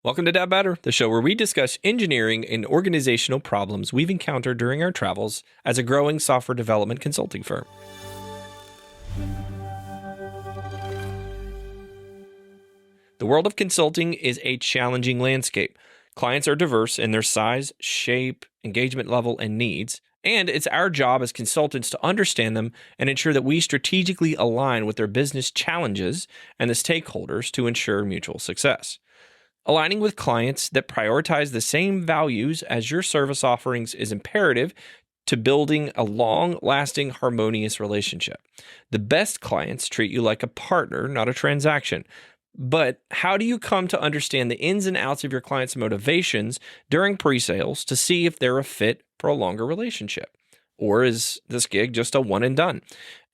Welcome to Dab Better, the show where we discuss engineering and organizational problems we've encountered during our travels as a growing software development consulting firm. The world of consulting is a challenging landscape. Clients are diverse in their size, shape, engagement level, and needs, and it's our job as consultants to understand them and ensure that we strategically align with their business challenges and the stakeholders to ensure mutual success. Aligning with clients that prioritize the same values as your service offerings is imperative to building a long-lasting, harmonious relationship. The best clients treat you like a partner, not a transaction. But how do you come to understand the ins and outs of your clients' motivations during pre-sales to see if they're a fit for a longer relationship? Or is this gig just a one and done?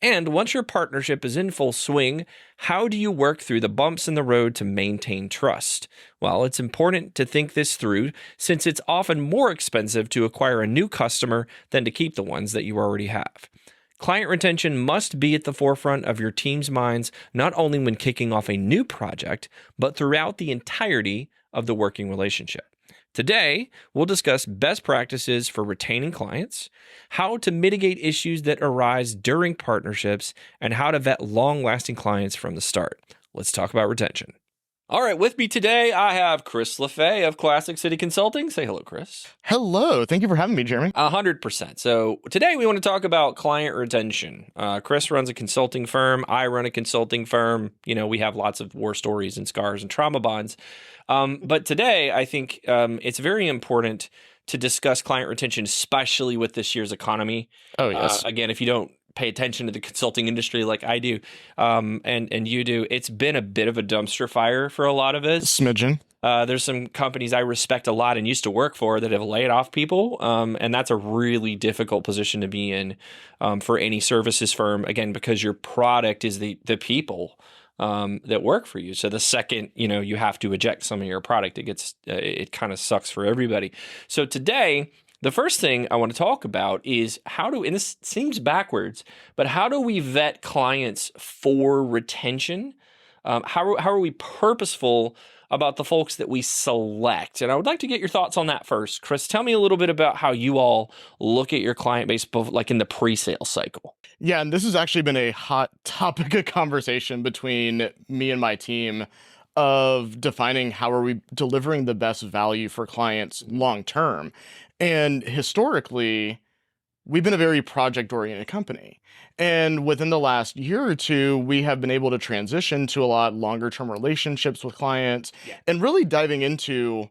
And once your partnership is in full swing, how do you work through the bumps in the road to maintain trust? Well, it's important to think this through since it's often more expensive to acquire a new customer than to keep the ones that you already have. Client retention must be at the forefront of your team's minds, not only when kicking off a new project, but throughout the entirety of the working relationship. Today, we'll discuss best practices for retaining clients, how to mitigate issues that arise during partnerships, and how to vet long-lasting clients from the start. Let's talk about retention. All right, with me today, I have Chris LaFay of Classic City Consulting. Say hello, Chris. Hello. Thank you for having me, Jeremy. 100%. So today we want to talk about client retention. Chris runs a consulting firm. I run a consulting firm. You know, we have lots of war stories and scars and trauma bonds. But today, I think it's very important to discuss client retention, especially with this year's economy. Oh, yes. Again, if you don't pay attention to the consulting industry like I do, and you do, it's been a bit of a dumpster fire for a lot of us. Smidgen. There's some companies I respect a lot and used to work for that have laid off people, and that's a really difficult position to be in for any services firm, again, because your product is the people that work for you. So the second, you have to eject some of your product, it kind of sucks for everybody. So today, the first thing I want to talk about is and this seems backwards, but how do we vet clients for retention? How are we purposeful about the folks that we select? And I would like to get your thoughts on that first. Chris, tell me a little bit about how you all look at your client base, like in the pre-sale cycle. Yeah, and this has actually been a hot topic of conversation between me and my team of defining how are we delivering the best value for clients long term. And historically, we've been a very project-oriented company. And within the last year or two, we have been able to transition to a lot longer-term relationships with clients and really diving into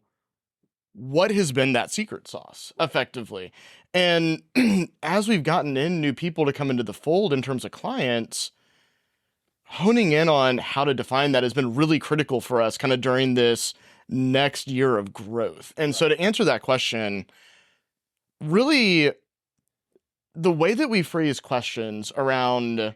what has been that secret sauce, effectively. And as we've gotten in new people to come into the fold in terms of clients, honing in on how to define that has been really critical for us kind of during this next year of growth. And so to answer that question, really, the way that we phrase questions around,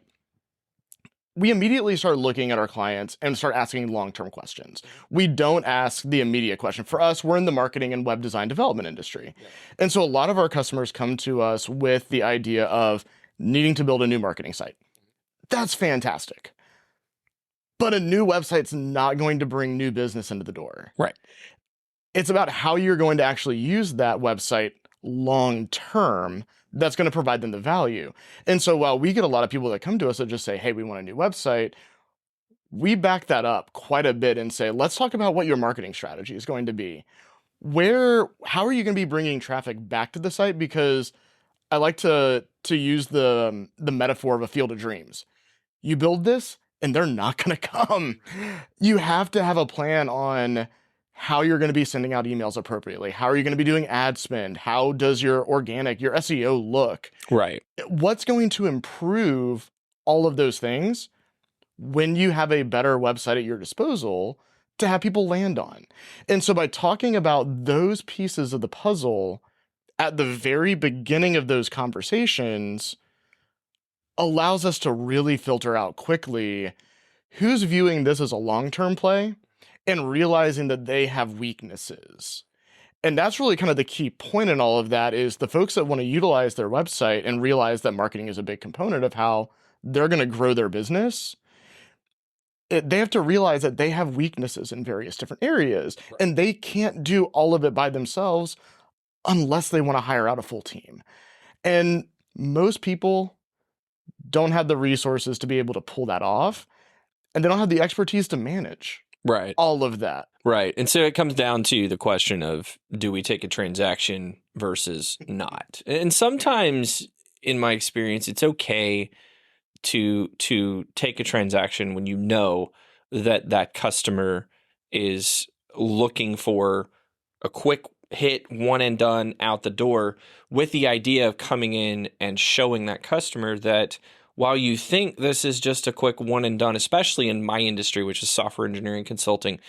we immediately start looking at our clients and start asking long-term questions. We don't ask the immediate question. For us, we're in the marketing and web design development industry. Yeah. And so a lot of our customers come to us with the idea of needing to build a new marketing site. That's fantastic. But a new website's not going to bring new business into the door. Right. It's about how you're going to actually use that website long-term that's going to provide them the value. And so while we get a lot of people that come to us that just say, hey, we want a new website, we back that up quite a bit and say, let's talk about what your marketing strategy is going to be. How are you going to be bringing traffic back to the site? Because I like to use the metaphor of a field of dreams. You build this and they're not going to come. You have to have a plan on how you're going to be sending out emails appropriately. How are you going to be doing ad spend? How does your SEO look? Right. What's going to improve all of those things when you have a better website at your disposal to have people land on? And so by talking about those pieces of the puzzle at the very beginning of those conversations allows us to really filter out quickly who's viewing this as a long-term play and realizing that they have weaknesses. And that's really kind of the key point in all of that is the folks that want to utilize their website and realize that marketing is a big component of how they're going to grow their business. they have to realize that they have weaknesses in various different areas, and they can't do all of it by themselves unless they want to hire out a full team. And most people don't have the resources to be able to pull that off, and they don't have the expertise to manage Right. all of that. Right. And so it comes down to the question of, do we take a transaction versus not? And sometimes in my experience, it's okay to take a transaction when you know that that customer is looking for a quick hit, one and done, out the door, with the idea of coming in and showing that customer that while you think this is just a quick one and done, especially in my industry, which is software engineering consulting,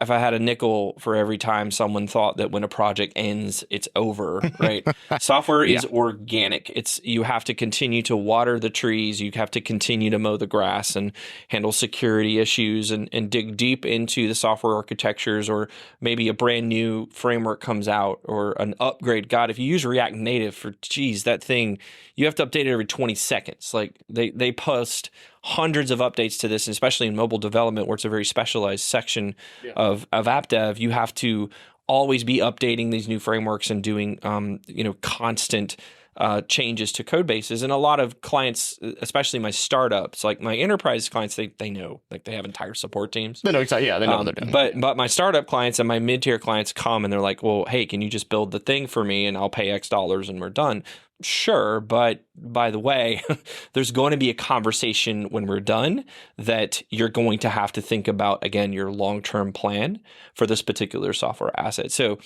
if I had a nickel for every time someone thought that when a project ends, it's over, right? Software is organic. You have to continue to water the trees. You have to continue to mow the grass and handle security issues and dig deep into the software architectures, or maybe a brand new framework comes out or an upgrade. God, if you use React Native that thing, you have to update it every 20 seconds. Like they post hundreds of updates to this, and especially in mobile development where it's a very specialized section of app dev, you have to always be updating these new frameworks and doing constant changes to code bases. And a lot of clients, especially my startups, like my enterprise clients, they know, like they have entire support teams. They know exactly. Yeah, they know what they're doing. But my startup clients and my mid-tier clients come and they're like, well, hey, can you just build the thing for me and I'll pay X dollars and we're done. Sure, but by the way, there's going to be a conversation when we're done that you're going to have to think about, again, your long-term plan for this particular software asset. So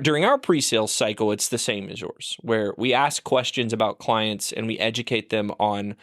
during our pre-sales cycle, it's the same as yours, where we ask questions about clients and we educate them on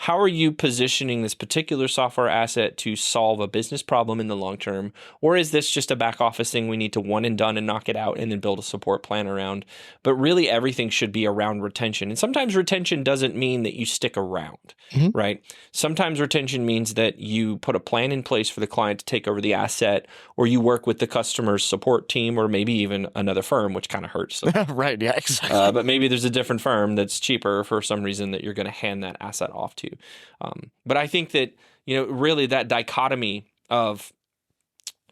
how are you positioning this particular software asset to solve a business problem in the long term? Or is this just a back office thing we need to one and done and knock it out and then build a support plan around? But really everything should be around retention. And sometimes retention doesn't mean that you stick around, right? Sometimes retention means that you put a plan in place for the client to take over the asset, or you work with the customer's support team, or maybe even another firm, which kind of hurts. Right, yeah, exactly. But maybe there's a different firm that's cheaper for some reason that you're going to hand that asset off to. But I think that, really that dichotomy of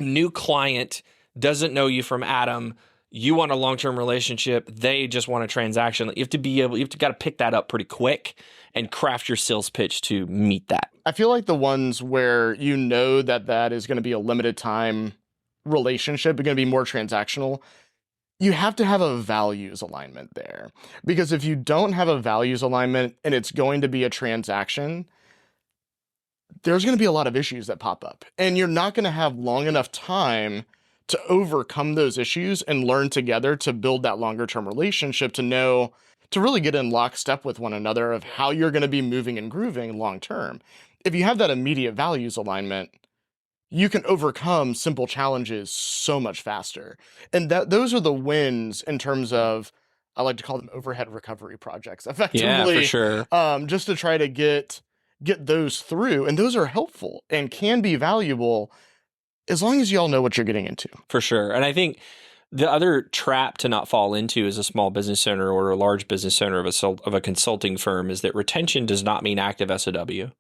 new client doesn't know you from Adam, you want a long-term relationship, they just want a transaction. You have to got to pick that up pretty quick and craft your sales pitch to meet that. I feel like the ones where you know that is going to be a limited time relationship, going to be more transactional, you have to have a values alignment there. Because if you don't have a values alignment and it's going to be a transaction, there's going to be a lot of issues that pop up. And you're not going to have long enough time to overcome those issues and learn together to build that longer term relationship, to really get in lockstep with one another of how you're going to be moving and grooving long term. If you have that immediate values alignment, you can overcome simple challenges so much faster. And those are the wins in terms of, I like to call them overhead recovery projects, effectively. Yeah, for sure. Just to try to get those through. And those are helpful and can be valuable as long as y'all know what you're getting into. For sure. And I think the other trap to not fall into as a small business owner or a large business owner of a consulting firm is that retention does not mean active SOW.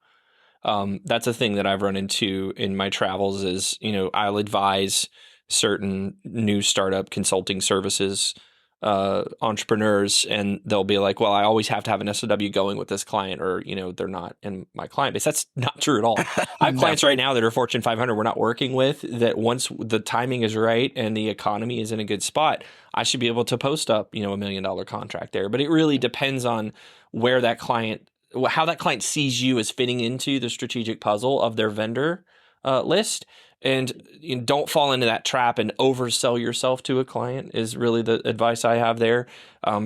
That's a thing that I've run into in my travels is, I'll advise certain new startup consulting services entrepreneurs, and they'll be like, well, I always have to have an SOW going with this client, or, they're not in my client base. That's not true at all. I have clients right now that are Fortune 500 we're not working with, that once the timing is right and the economy is in a good spot, I should be able to post up, $1 million contract there. But it really depends on where that client, how that client sees you as fitting into the strategic puzzle of their vendor list. And don't fall into that trap and oversell yourself to a client is really the advice I have there,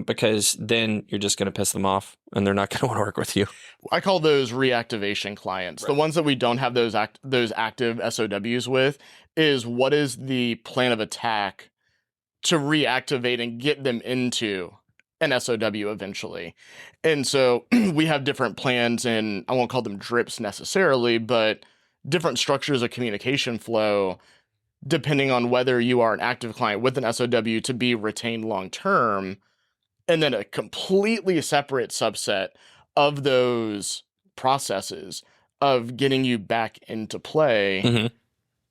because then you're just going to piss them off and they're not going to want to work with you. I call those reactivation clients. Right. The ones that we don't have those active SOWs with is, what is the plan of attack to reactivate and get them into an SOW eventually. And so we have different plans, and I won't call them drips necessarily, but different structures of communication flow, depending on whether you are an active client with an SOW to be retained long term, and then a completely separate subset of those processes of getting you back into play Mhm.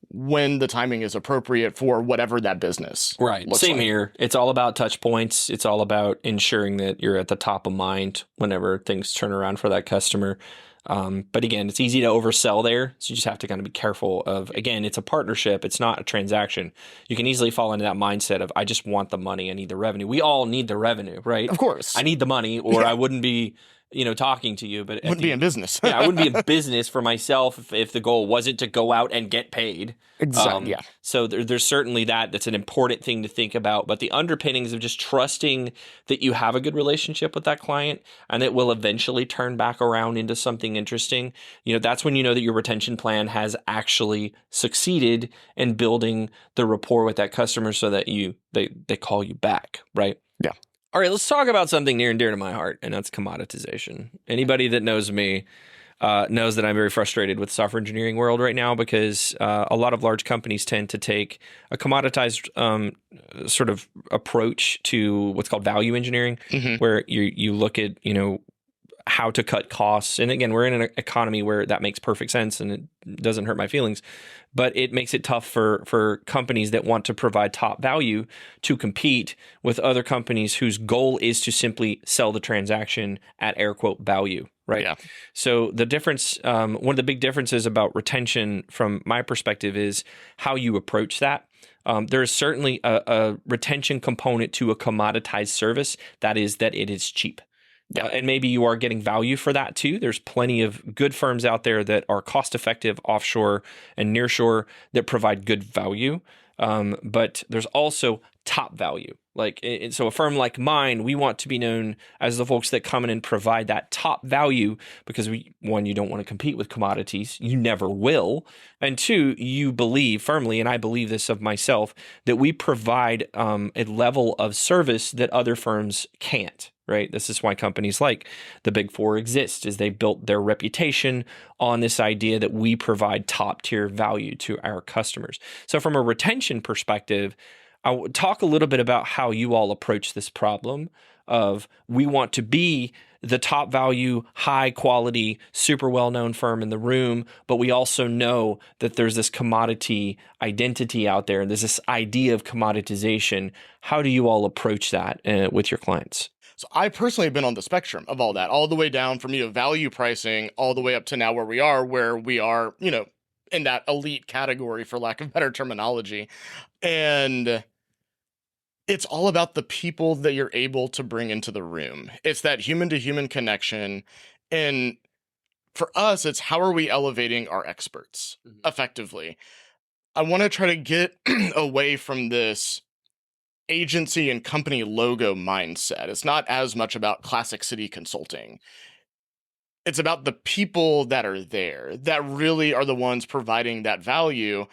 when the timing is appropriate for whatever that business Right. looks Same like. here. It's all about touch points. It's all about ensuring that you're at the top of mind whenever things turn around for that customer. But again, it's easy to oversell there. So you just have to kind of be careful of, again, it's a partnership. It's not a transaction. You can easily fall into that mindset of, I just want the money. I need the revenue. We all need the revenue, right? Of course. I need the money or I wouldn't be, talking to you. But Wouldn't be in business. yeah, I wouldn't be in business for myself if the goal wasn't to go out and get paid. Exactly. Yeah. So there's certainly that's an important thing to think about. But the underpinnings of just trusting that you have a good relationship with that client and it will eventually turn back around into something interesting, that's when you know that your retention plan has actually succeeded in building the rapport with that customer so that they call you back, right? Yeah. All right, let's talk about something near and dear to my heart, and that's commoditization. Anybody that knows me knows that I'm very frustrated with the software engineering world right now because a lot of large companies tend to take a commoditized sort of approach to what's called value engineering, where you look at how to cut costs. And again, we're in an economy where that makes perfect sense and it doesn't hurt my feelings, but it makes it tough for companies that want to provide top value to compete with other companies whose goal is to simply sell the transaction at air quote value, right? Yeah. So the difference, one of the big differences about retention from my perspective is how you approach that. There is certainly a retention component to a commoditized service, that is that it is cheap. And maybe you are getting value for that too. There's plenty of good firms out there that are cost effective offshore and nearshore that provide good value. But there's also top value. So a firm like mine, we want to be known as the folks that come in and provide that top value because one, you don't want to compete with commodities. You never will. And two, you believe firmly, and I believe this of myself, that we provide a level of service that other firms can't. Right. This is why companies like the Big Four exist, is they built their reputation on this idea that we provide top tier value to our customers. So from a retention perspective, I would talk a little bit about how you all approach this problem of we want to be the top value, high quality, super well-known firm in the room, but we also know that there's this commodity identity out there and there's this idea of commoditization. How do you all approach that with your clients? So I personally have been on the spectrum of all that, all the way down from, value pricing all the way up to now where we are, in that elite category, for lack of better terminology. And it's all about the people that you're able to bring into the room. It's that human to human connection. And for us, it's how are we elevating our experts effectively? I want to try to get away from this agency and company logo mindset. It's not as much about classic city consulting. It's about the people that are there that really are the ones providing that value.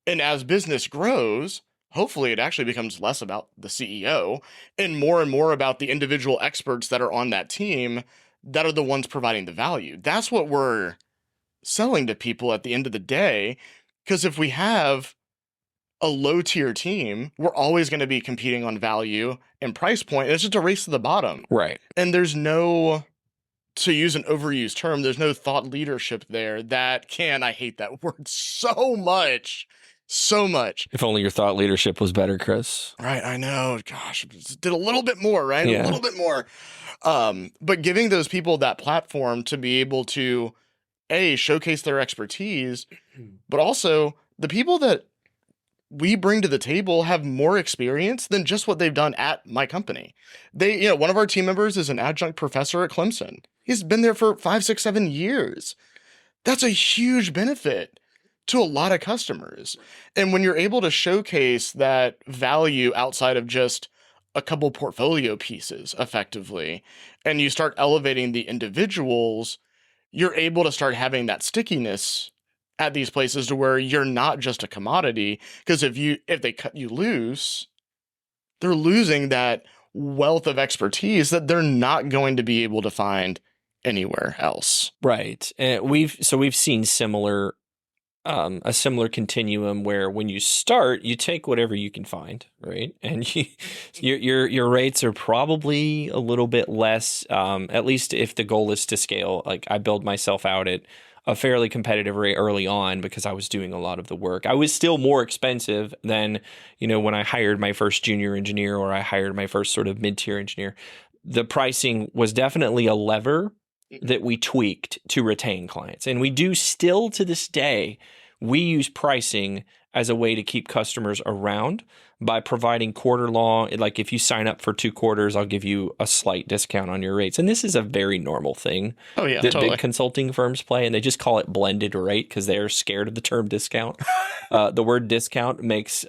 And as business grows, hopefully it actually becomes less about the CEO and more about the individual experts that are on that team that are the ones providing the value. That's what we're selling to people at the end of the day. Because if we have a low tier team, we're always going to be competing on value and price point. It's just a race to the bottom. Right. And there's no, to use an overused term, there's no thought leadership there I hate that word so much. If only your thought leadership was better, Chris. Right. I know. Gosh, did a little bit more, right? Yeah. A little bit more. But giving those people that platform to be able to, showcase their expertise, but also the people that we bring to the table have more experience than just what they've done at my company. One of our team members is an adjunct professor at Clemson. He's been there for 5, 6, 7 years. That's a huge benefit to a lot of customers. And when you're able to showcase that value outside of just a couple portfolio pieces effectively, and you start elevating the individuals, you're able to start having that stickiness at these places to where you're not just a commodity. Because if they cut you loose, they're losing that wealth of expertise that they're not going to be able to find anywhere else. Right. We've seen a similar continuum where when you start, you take whatever you can find, right? And your rates are probably a little bit less, at least if the goal is to scale. Like I build myself out at a fairly competitive rate early on because I was doing a lot of the work. I was still more expensive than, when I hired my first junior engineer or I hired my first sort of mid-tier engineer. The pricing was definitely a lever that we tweaked to retain clients. And we do still to this day, we use pricing as a way to keep customers around by providing quarter long. Like if you sign up for 2 quarters, I'll give you a slight discount on your rates. And this is a very normal thing that totally. Big consulting firms play, and they just call it blended rate because they're scared of the term discount. The word discount makes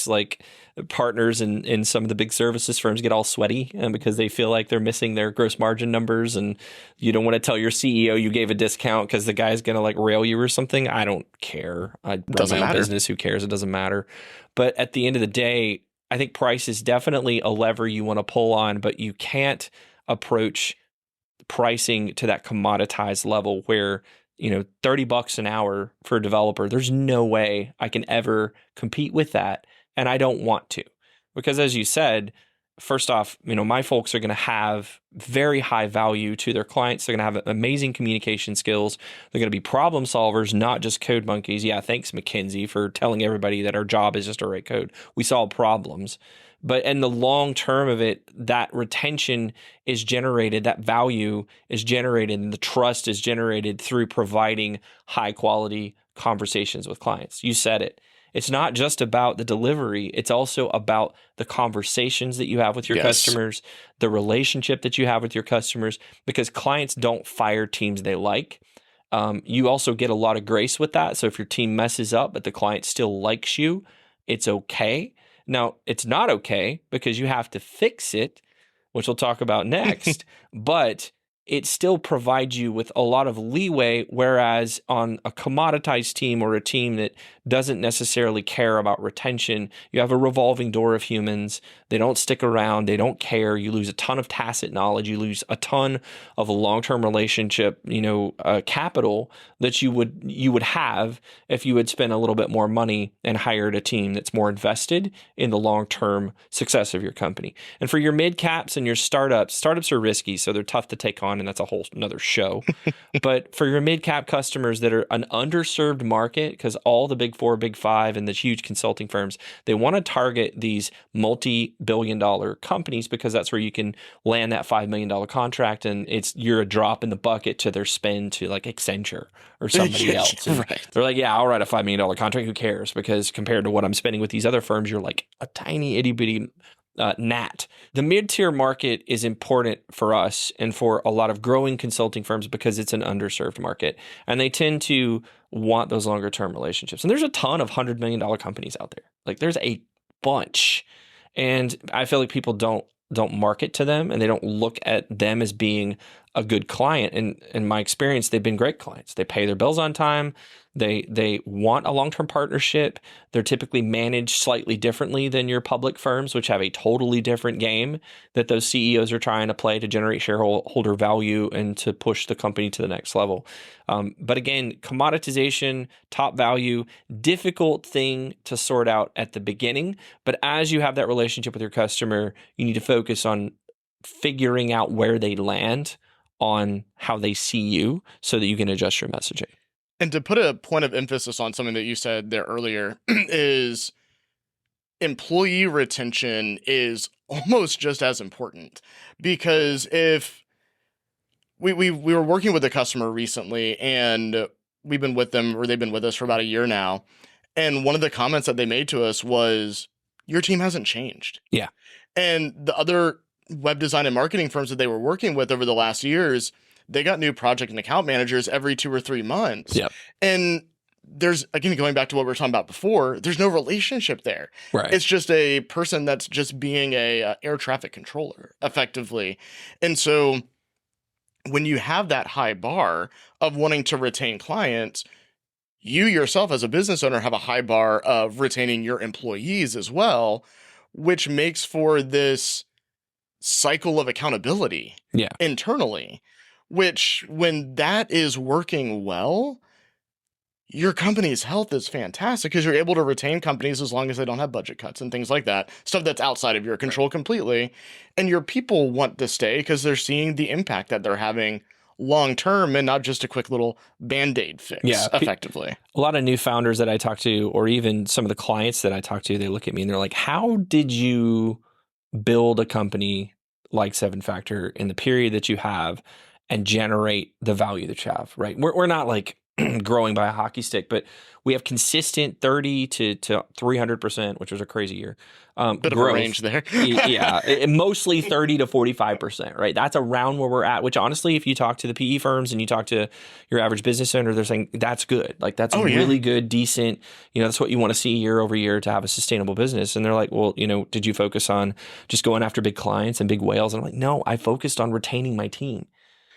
like partners in some of the big services firms get all sweaty because they feel like they're missing their gross margin numbers, and you don't want to tell your CEO you gave a discount because the guy's going to like rail you or something. I don't care. I run my own business. Who cares? It doesn't matter. But at the end of the day, I think price is definitely a lever you want to pull on, but you can't approach pricing to that commoditized level where, $30 an hour for a developer, there's no way I can ever compete with that. And I don't want to, because as you said, first off, my folks are going to have very high value to their clients. They're going to have amazing communication skills. They're going to be problem solvers, not just code monkeys. Yeah, thanks, McKinsey, for telling everybody that our job is just to write code. We solve problems. But in the long term of it, that retention is generated, that value is generated, and the trust is generated through providing high quality conversations with clients. You said it. It's not just about the delivery. It's also about the conversations that you have with your customers, the relationship that you have with your customers, because clients don't fire teams they like. You also get a lot of grace with that. So if your team messes up, but the client still likes you, it's okay. Now, it's not okay because you have to fix it, which we'll talk about next, but it still provides you with a lot of leeway, whereas on a commoditized team or a team that doesn't necessarily care about retention, you have a revolving door of humans. They don't stick around. They don't care. You lose a ton of tacit knowledge. You lose a ton of a long-term relationship, capital that you would have if you had spent a little bit more money and hired a team that's more invested in the long-term success of your company. And for your mid-caps and your startups are risky, so they're tough to take on, and that's a whole another show. But for your mid-cap customers that are an underserved market, because all the big 4, big 5, and the huge consulting firms, they want to target these multi-billion-dollar companies because that's where you can land that $5 million contract, and you're a drop in the bucket to their spend to like Accenture or somebody else. Right. They're like, yeah, I'll write a $5 million contract. Who cares? Because compared to what I'm spending with these other firms, you're like a tiny itty bitty gnat. The mid-tier market is important for us and for a lot of growing consulting firms because it's an underserved market, and they tend to want those longer term relationships. And there's a ton of $100 million companies out there. Like there's a bunch, and I feel like people don't market to them, and they don't look at them as being a good client. And in my experience, they've been great clients. They pay their bills on time. They want a long-term partnership. They're typically managed slightly differently than your public firms, which have a totally different game that those CEOs are trying to play to generate shareholder value and to push the company to the next level. But again, commoditization, top value, difficult thing to sort out at the beginning. But as you have that relationship with your customer, you need to focus on figuring out where they land on how they see you so that you can adjust your messaging. And to put a point of emphasis on something that you said there earlier is employee retention is almost just as important, because if we were working with a customer recently, and we've been with them, or they've been with us for about a year now, and one of the comments that they made to us was, your team hasn't changed. Yeah. And the other web design and marketing firms that they were working with over the last years, they got new project and account managers every 2 or 3 months. Yep. And there's, again, going back to what we were talking about before, there's no relationship there. Right. It's just a person that's just being a air traffic controller, effectively. And so when you have that high bar of wanting to retain clients, you yourself as a business owner have a high bar of retaining your employees as well, which makes for this cycle of accountability internally, which when that is working well, your company's health is fantastic because you're able to retain companies as long as they don't have budget cuts and things like that, stuff that's outside of your control completely. And your people want to stay because they're seeing the impact that they're having long term and not just a quick little band-aid fix, Yeah. effectively. A lot of new founders that I talk to, or even some of the clients that I talk to, they look at me and they're like, how did you build a company like Seven Factor in the period that you have and generate the value that you have, right? We're not like growing by a hockey stick, but we have consistent 30 to 300%, which was a crazy year. Bit growth. of a range there. Yeah, mostly 30 to 45%, right? That's around where we're at, which honestly, if you talk to the PE firms and you talk to your average business owner, they're saying that's good. Like that's really good, decent, that's what you want to see year over year to have a sustainable business. And they're like, well, did you focus on just going after big clients and big whales? And I'm like, no, I focused on retaining my team.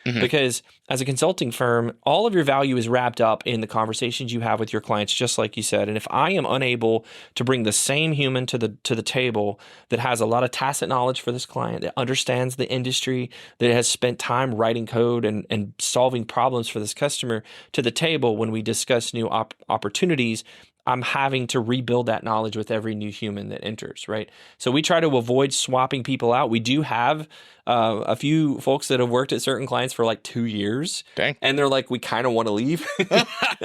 Because as a consulting firm, all of your value is wrapped up in the conversations you have with your clients, just like you said. And if I am unable to bring the same human to the table that has a lot of tacit knowledge for this client, that understands the industry, that has spent time writing code and solving problems for this customer to the table when we discuss new opportunities, I'm having to rebuild that knowledge with every new human that enters, right? So we try to avoid swapping people out. We do have a few folks that have worked at certain clients for like 2 years. Dang. And they're like, we kind of want to leave.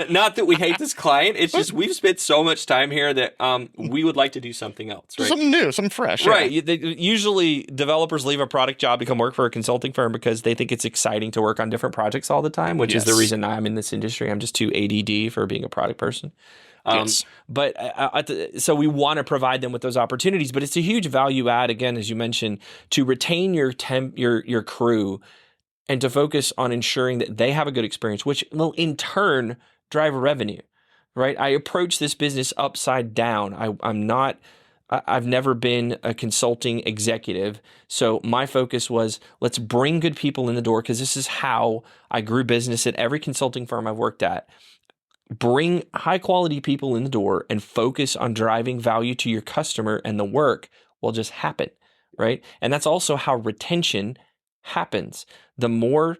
Not that we hate this client. It's just we've spent so much time here that we would like to do something else, right? Something new, something fresh. Right. Yeah. Usually developers leave a product job to come work for a consulting firm because they think it's exciting to work on different projects all the time, which is the reason I'm in this industry. I'm just too ADD for being a product person. But so we want to provide them with those opportunities, but it's a huge value add, again, as you mentioned, to retain your crew and to focus on ensuring that they have a good experience, which will in turn drive revenue, right? I approach this business upside down. I've never been a consulting executive. So my focus was, let's bring good people in the door, because this is how I grew business at every consulting firm I've worked at. Bring high quality people in the door and focus on driving value to your customer, and the work will just happen, right? And that's also how retention happens. The more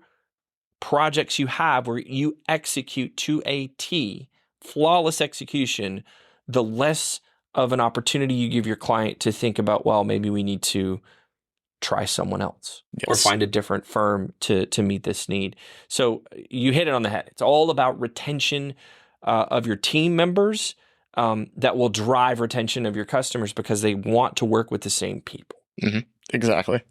projects you have where you execute to a T, flawless execution, the less of an opportunity you give your client to think about, well, maybe we need to try someone else or find a different firm to meet this need. So you hit it on the head. It's all about retention of your team members that will drive retention of your customers, because they want to work with the same people. Exactly.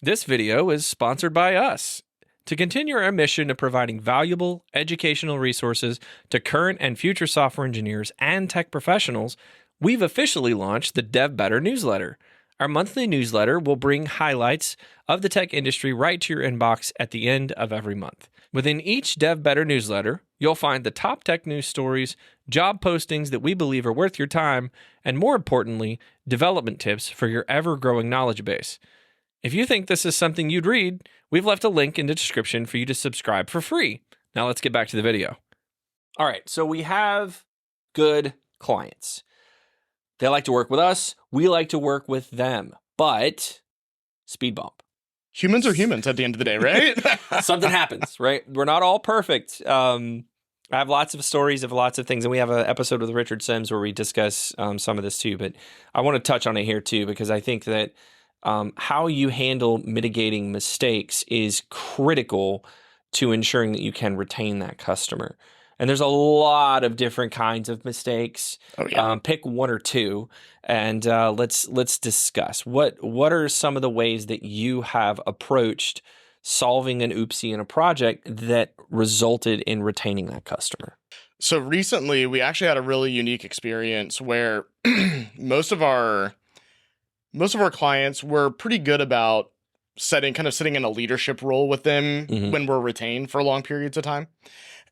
This video is sponsored by us. To continue our mission of providing valuable educational resources to current and future software engineers and tech professionals, we've officially launched the Dev Better newsletter. Our monthly newsletter will bring highlights of the tech industry right to your inbox at the end of every month. Within each Dev Better newsletter, you'll find the top tech news stories, job postings that we believe are worth your time, and more importantly, development tips for your ever-growing knowledge base. If you think this is something you'd read, we've left a link in the description for you to subscribe for free. Now let's get back to the video. All right, so we have good clients. They like to work with us. We like to work with them. But speed bump. Humans are humans at the end of the day, right? Something happens, right? We're not all perfect. I have lots of stories of lots of things, and we have an episode with Richard Sims where we discuss some of this too. But I want to touch on it here too, because I think that how you handle mitigating mistakes is critical to ensuring that you can retain that customer. And there's a lot of different kinds of mistakes. Pick one or two, and let's discuss what are some of the ways that you have approached solving an oopsie in a project that resulted in retaining that customer. So recently, we actually had a really unique experience where most of our clients were pretty good about sitting in a leadership role with them when we're retained for long periods of time.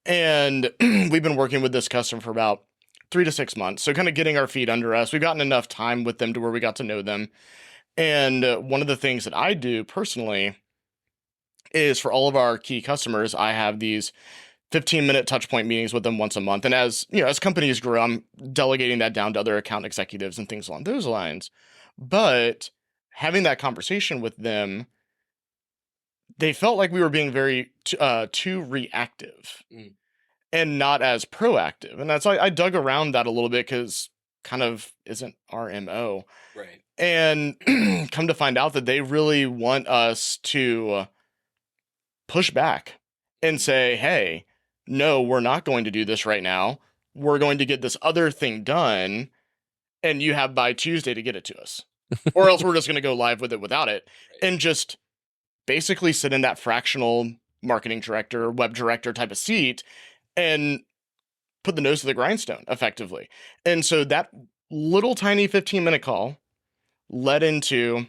And we've been working with this customer for about 3 to 6 months. So kind of getting our feet under us. We've gotten enough time with them to where we got to know them. And one of the things that I do personally is, for all of our key customers, I have these 15-minute touch point meetings with them once a month. And as companies grow, I'm delegating that down to other account executives and things along those lines. But having that conversation with them, they felt like we were being very too reactive and not as proactive. And that's why I dug around that a little bit, because kind of isn't our MO. Right. And come to find out that they really want us to push back and say, hey, no, we're not going to do this right now. We're going to get this other thing done, and you have by Tuesday to get it to us. Or else we're just going to go live with it without it. And just basically sit in that fractional marketing director, web director type of seat and put the nose to the grindstone effectively. And so that little tiny 15-minute call led into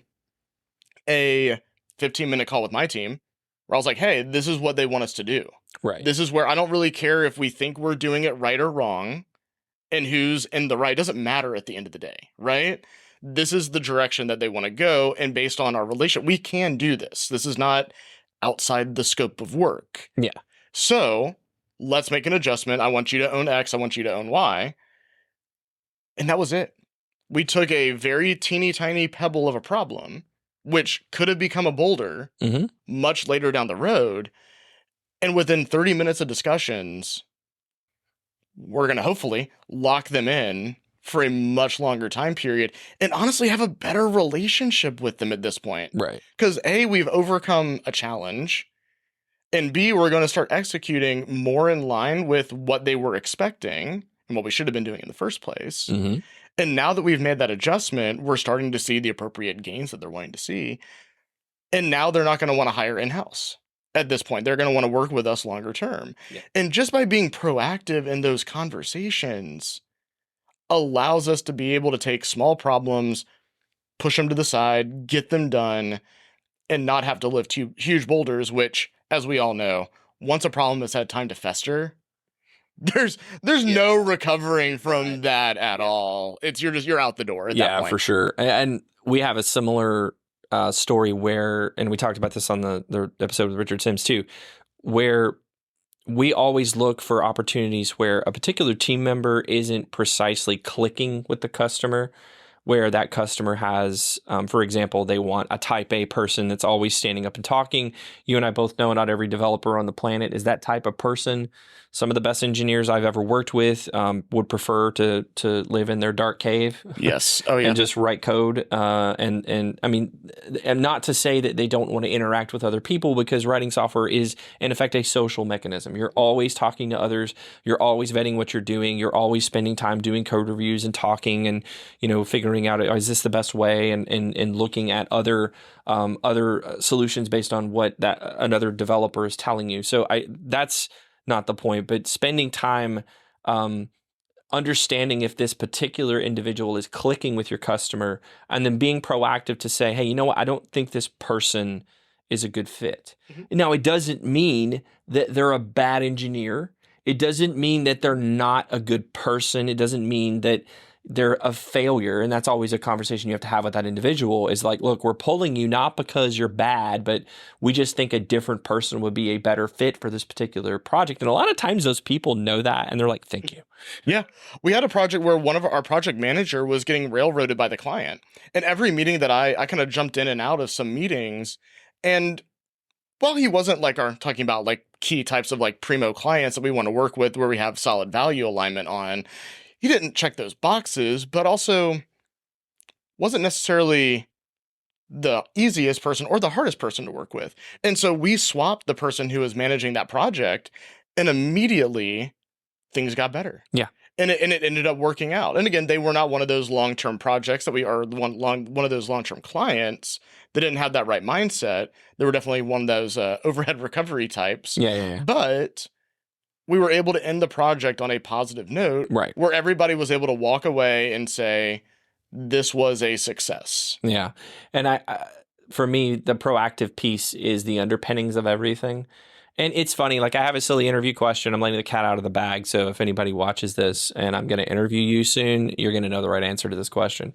a 15-minute call with my team where I was like, hey, this is what they want us to do. Right. This is where I don't really care if we think we're doing it right or wrong and who's in the right. It doesn't matter at the end of the day, right? This is the direction that they want to go. And based on our relationship, we can do this. This is not outside the scope of work. Yeah. So let's make an adjustment. I want you to own X. I want you to own Y. And that was it. We took a very teeny tiny pebble of a problem, which could have become a boulder much later down the road. And within 30 minutes of discussions, we're going to hopefully lock them in for a much longer time period and honestly have a better relationship with them at this point. Right. Because A, we've overcome a challenge, and B, we're going to start executing more in line with what they were expecting and what we should have been doing in the first place. And now that we've made that adjustment, we're starting to see the appropriate gains that they're wanting to see. And now they're not going to want to hire in-house at this point. They're going to want to work with us longer term. Yeah. And just by being proactive in those conversations allows us to be able to take small problems, push them to the side, get them done, and not have to lift huge boulders, which, as we all know, once a problem has had time to fester, there's no recovering from that at all. It's you're out the door at that point. For sure. And we have a similar story where, and we talked about this on the episode with Richard Sims too, where we always look for opportunities where a particular team member isn't precisely clicking with the customer, where that customer has, for example, they want a type A person that's always standing up and talking. You and I both know not every developer on the planet is that type of person. Some of the best engineers I've ever worked with would prefer to live in their dark cave. Yes. Oh, yeah. And just write code. And I mean, and not to say that they don't want to interact with other people, because writing software is, in effect, a social mechanism. You're always talking to others. You're always vetting what you're doing. You're always spending time doing code reviews and talking and, figuring out, is this the best way, and looking at other solutions based on what that another developer is telling you. So that's not the point, but spending time understanding if this particular individual is clicking with your customer, and then being proactive to say, hey, you know what, I don't think this person is a good fit. Now, it doesn't mean that they're a bad engineer. It doesn't mean that they're not a good person. It doesn't mean that they're a failure. And that's always a conversation you have to have with that individual, is like, look, we're pulling you not because you're bad, but we just think a different person would be a better fit for this particular project. And a lot of times those people know that, and they're like, thank you. Yeah. We had a project where one of our project manager was getting railroaded by the client. And every meeting that I kind of jumped in and out of some meetings, and while he wasn't like talking about like key types of like primo clients that we want to work with where we have solid value alignment on, he didn't check those boxes, but also wasn't necessarily the easiest person or the hardest person to work with. And so we swapped the person who was managing that project, and immediately things got better. Yeah. And it ended up working out. And again, they were not one of those long-term projects that one of those long-term clients that didn't have that right mindset. They were definitely one of those overhead recovery types. Yeah. But we were able to end the project on a positive note, right, where everybody was able to walk away and say, this was a success. Yeah. And for me, the proactive piece is the underpinnings of everything. And it's funny, like I have a silly interview question. I'm letting the cat out of the bag. So if anybody watches this and I'm going to interview you soon, you're going to know the right answer to this question.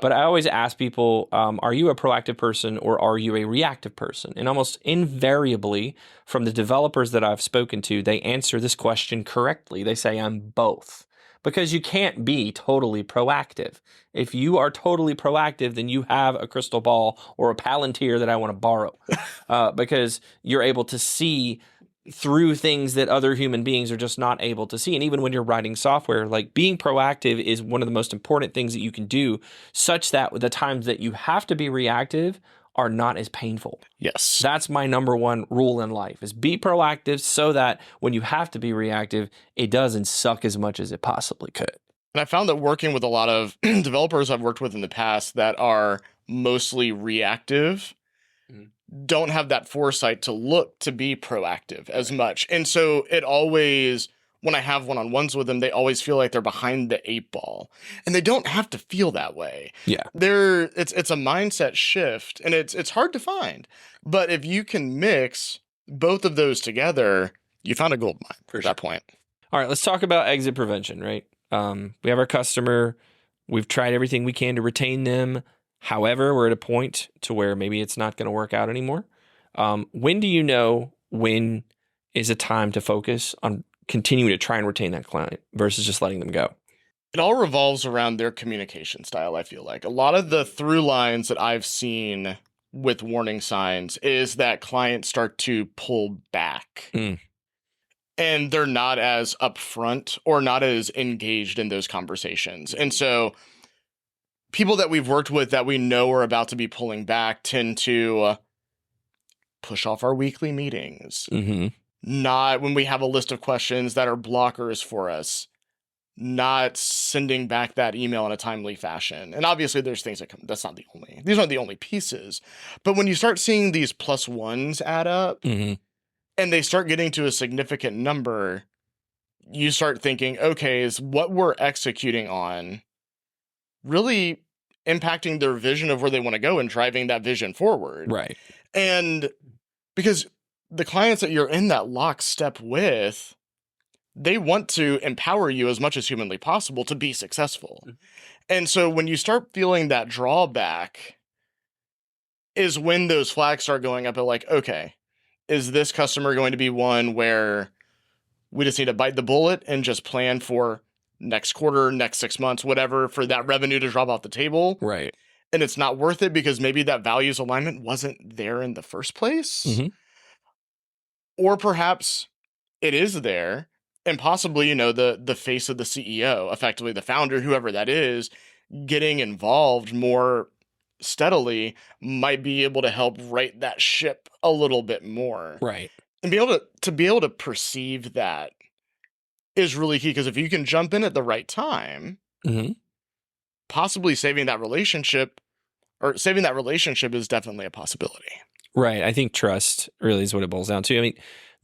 But I always ask people, are you a proactive person or are you a reactive person? And almost invariably from the developers that I've spoken to, they answer this question correctly. They say, I'm both. Because you can't be totally proactive. If you are totally proactive, then you have a crystal ball or a Palantir that I want to borrow, because you're able to see through things that other human beings are just not able to see. And even when you're writing software, like being proactive is one of the most important things that you can do, such that the times that you have to be reactive are not as painful. Yes. That's my number one rule in life is be proactive so that when you have to be reactive, it doesn't suck as much as it possibly could. And I found that working with a lot of developers I've worked with in the past that are mostly reactive don't have that foresight to look to be proactive as much. And so it always, when I have one-on-ones with them, they always feel like they're behind the 8 ball. And they don't have to feel that way. Yeah. It's a mindset shift, and it's hard to find. But if you can mix both of those together, you found a gold mine at that point. All right, let's talk about exit prevention, right? We have our customer. We've tried everything we can to retain them. However, we're at a point to where maybe it's not going to work out anymore. When do you know when is a time to focus on continuing to try and retain that client versus just letting them go? It all revolves around their communication style, I feel like. A lot of the through lines that I've seen with warning signs is that clients start to pull back. And they're not as upfront or not as engaged in those conversations. And so people that we've worked with that we know are about to be pulling back tend to push off our weekly meetings. Not when we have a list of questions that are blockers for us, not sending back that email in a timely fashion. And obviously there's things that come, these aren't the only pieces. But when you start seeing these plus ones add up and they start getting to a significant number, you start thinking, okay, is what we're executing on really impacting their vision of where they want to go and driving that vision forward? Right. And because the clients that you're in that lockstep with, they want to empower you as much as humanly possible to be successful. And so when you start feeling that drawback is when those flags start going up at like, okay, is this customer going to be one where we just need to bite the bullet and just plan for next quarter, next 6 months, whatever, for that revenue to drop off the table? Right. And it's not worth it because maybe that values alignment wasn't there in the first place. Or perhaps it is there, and possibly, the face of the CEO, effectively the founder, whoever that is, getting involved more steadily might be able to help right that ship a little bit more. Right. And be able to perceive that is really key, because if you can jump in at the right time, possibly saving that relationship is definitely a possibility. Right. I think trust really is what it boils down to. I mean,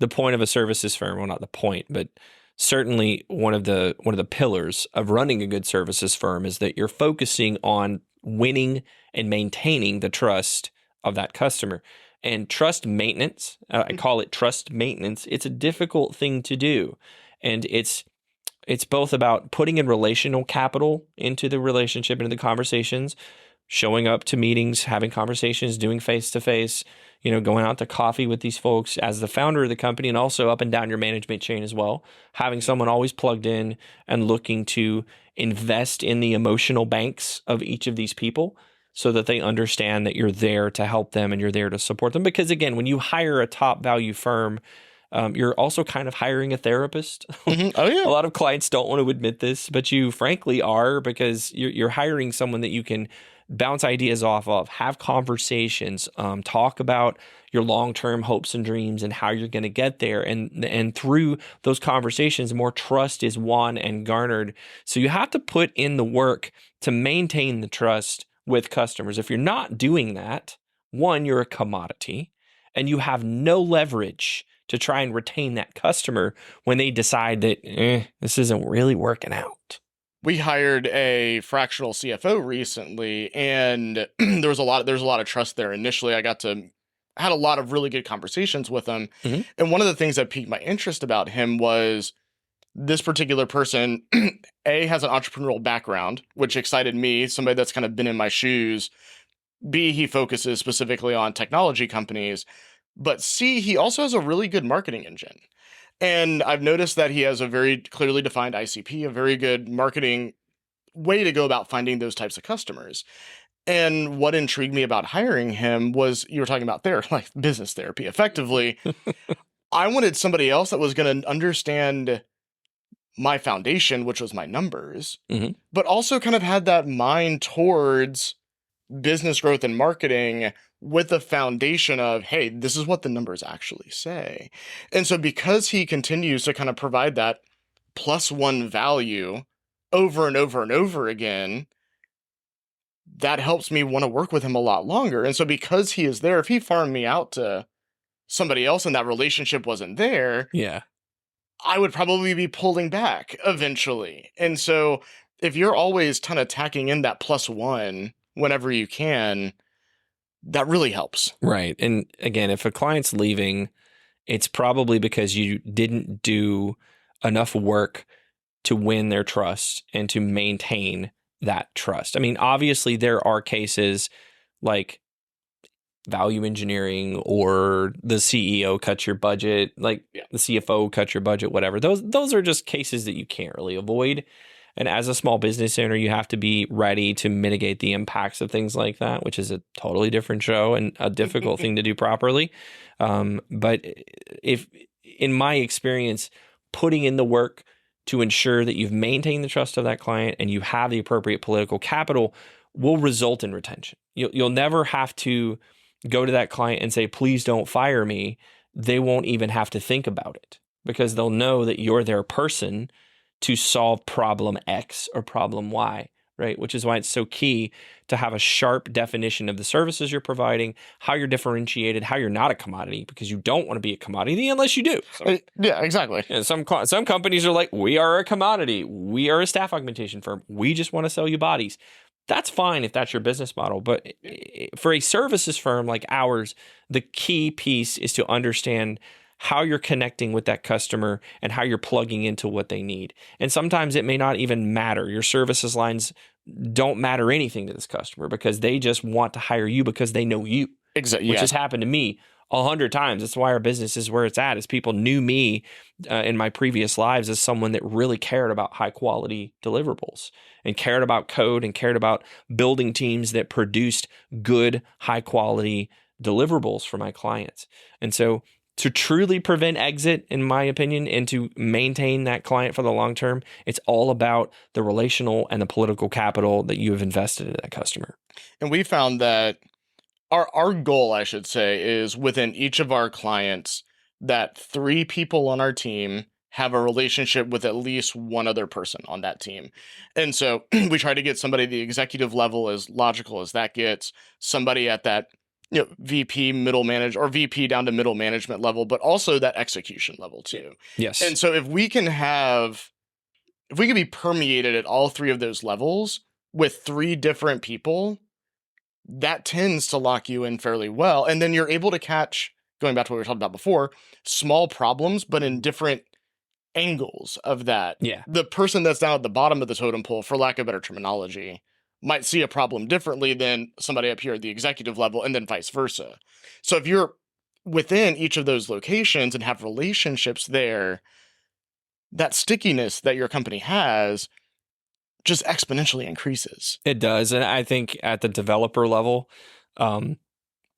the point of a services firm, well, not the point, but certainly one of the pillars of running a good services firm is that you're focusing on winning and maintaining the trust of that customer. And trust maintenance, I call it trust maintenance. It's a difficult thing to do. And it's both about putting in relational capital into the relationship, into the conversations, showing up to meetings, having conversations, doing face-to-face, going out to coffee with these folks as the founder of the company, and also up and down your management chain as well. Having someone always plugged in and looking to invest in the emotional banks of each of these people so that they understand that you're there to help them and you're there to support them. Because again, when you hire a top value firm, you're also kind of hiring a therapist. Oh, yeah. A lot of clients don't want to admit this, but you frankly are, because you're hiring someone that you can bounce ideas off of, have conversations, talk about your long-term hopes and dreams and how you're going to get there. And through those conversations, more trust is won and garnered. So you have to put in the work to maintain the trust with customers. If you're not doing that, one, you're a commodity and you have no leverage to try and retain that customer when they decide that this isn't really working out. We hired a fractional CFO recently, and there's a lot of trust there. Initially, I had a lot of really good conversations with him. And one of the things that piqued my interest about him was this particular person, A, has an entrepreneurial background, which excited me, somebody that's kind of been in my shoes. B, he focuses specifically on technology companies. But C, he also has a really good marketing engine. And I've noticed that he has a very clearly defined ICP, a very good marketing way to go about finding those types of customers. And what intrigued me about hiring him was, you were talking about like business therapy, effectively. I wanted somebody else that was going to understand my foundation, which was my numbers, but also kind of had that mind towards business growth and marketing with the foundation of, hey, this is what the numbers actually say. And so because he continues to kind of provide that +1 value over and over and over again, that helps me want to work with him a lot longer. And so because he is there, if he farmed me out to somebody else and that relationship wasn't there, Yeah. I would probably be pulling back eventually. And so if you're always kind of tacking in that +1 whenever you can, that really helps. Right. And again, if a client's leaving, it's probably because you didn't do enough work to win their trust and to maintain that trust. I mean, obviously there are cases like value engineering or the CEO cuts your budget, like the CFO cuts your budget, whatever. Those are just cases that you can't really avoid. And as a small business owner, you have to be ready to mitigate the impacts of things like that, which is a totally different show and a difficult thing to do properly. But if, in my experience, putting in the work to ensure that you've maintained the trust of that client and you have the appropriate political capital will result in retention. You'll never have to go to that client and say, please don't fire me. They won't even have to think about it because they'll know that you're their person to solve problem X or problem Y, right? Which is why it's so key to have a sharp definition of the services you're providing, how you're differentiated, how you're not a commodity, because you don't want to be a commodity unless you do. So, yeah, exactly. and some companies are like, we are a commodity. We are a staff augmentation firm. We just want to sell you bodies. That's fine if that's your business model. But for a services firm like ours, the key piece is to understand how you're connecting with that customer and how you're plugging into what they need. And sometimes it may not even matter. Your services lines don't matter anything to this customer because they just want to hire you because they know you. Exactly. Which has happened to me 100 times. That's why our business is where it's at, is people knew me in my previous lives as someone that really cared about high quality deliverables and cared about code and cared about building teams that produced good, high quality deliverables for my clients. And so to truly prevent exit, in my opinion, and to maintain that client for the long term, it's all about the relational and the political capital that you have invested in that customer. And we found that our goal, I should say, is within each of our clients that 3 people on our team have a relationship with at least one other person on that team. And so we try to get somebody at the executive level, as logical as that gets, somebody at that VP middle manage or VP down to middle management level, but also that execution level too. Yes. And so if we can be permeated at all 3 of those levels with 3 different people, that tends to lock you in fairly well. And then you're able to catch, going back to what we were talking about before, small problems, but in different angles of that. Yeah. The person that's down at the bottom of the totem pole, for lack of better terminology, might see a problem differently than somebody up here at the executive level, and then vice versa. So if you're within each of those locations and have relationships there, that stickiness that your company has just exponentially increases. It does. And I think at the developer level,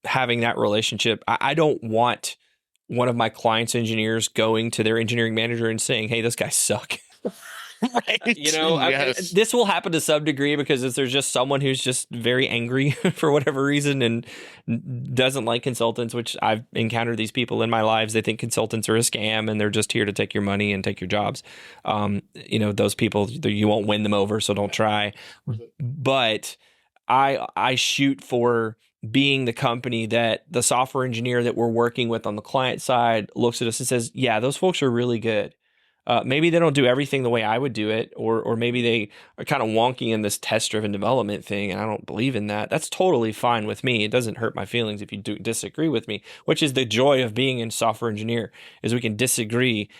having that relationship, I don't want one of my clients' engineers going to their engineering manager and saying, hey, this guy sucks. Right. Yes. This will happen to some degree because if there's just someone who's just very angry for whatever reason and doesn't like consultants, which I've encountered these people in my lives. They think consultants are a scam and they're just here to take your money and take your jobs. Those people, you won't win them over, so don't try. But I shoot for being the company that the software engineer that we're working with on the client side looks at us and says, yeah, those folks are really good. Maybe they don't do everything the way I would do it, or maybe they are kind of wonky in this test-driven development thing, and I don't believe in that. That's totally fine with me. It doesn't hurt my feelings if you do disagree with me, which is the joy of being a software engineer, is we can disagree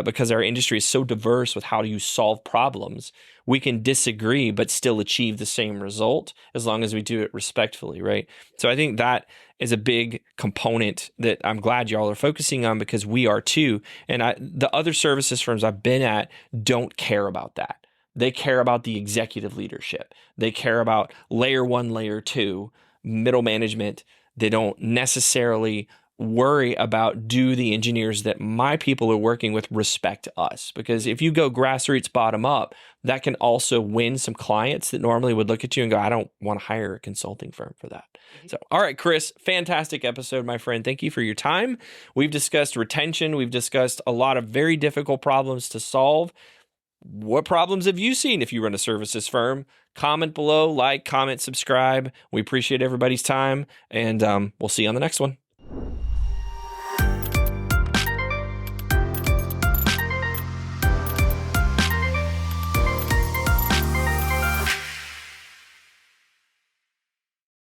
because our industry is so diverse with how you solve problems. We can disagree but still achieve the same result as long as we do it respectfully, right? So I think that is a big component that I'm glad y'all are focusing on, because we are too. And the other services firms I've been at don't care about that. They care about the executive leadership. They care about layer 1, layer 2, middle management. They don't necessarily worry about, do the engineers that my people are working with respect us? Because if you go grassroots bottom up, that can also win some clients that normally would look at you and go, I don't want to hire a consulting firm for that. So, all right, Chris, fantastic episode, my friend. Thank you for your time. We've discussed retention. We've discussed a lot of very difficult problems to solve. What problems have you seen if you run a services firm? Comment below, like, comment, subscribe. We appreciate everybody's time, and we'll see you on the next one.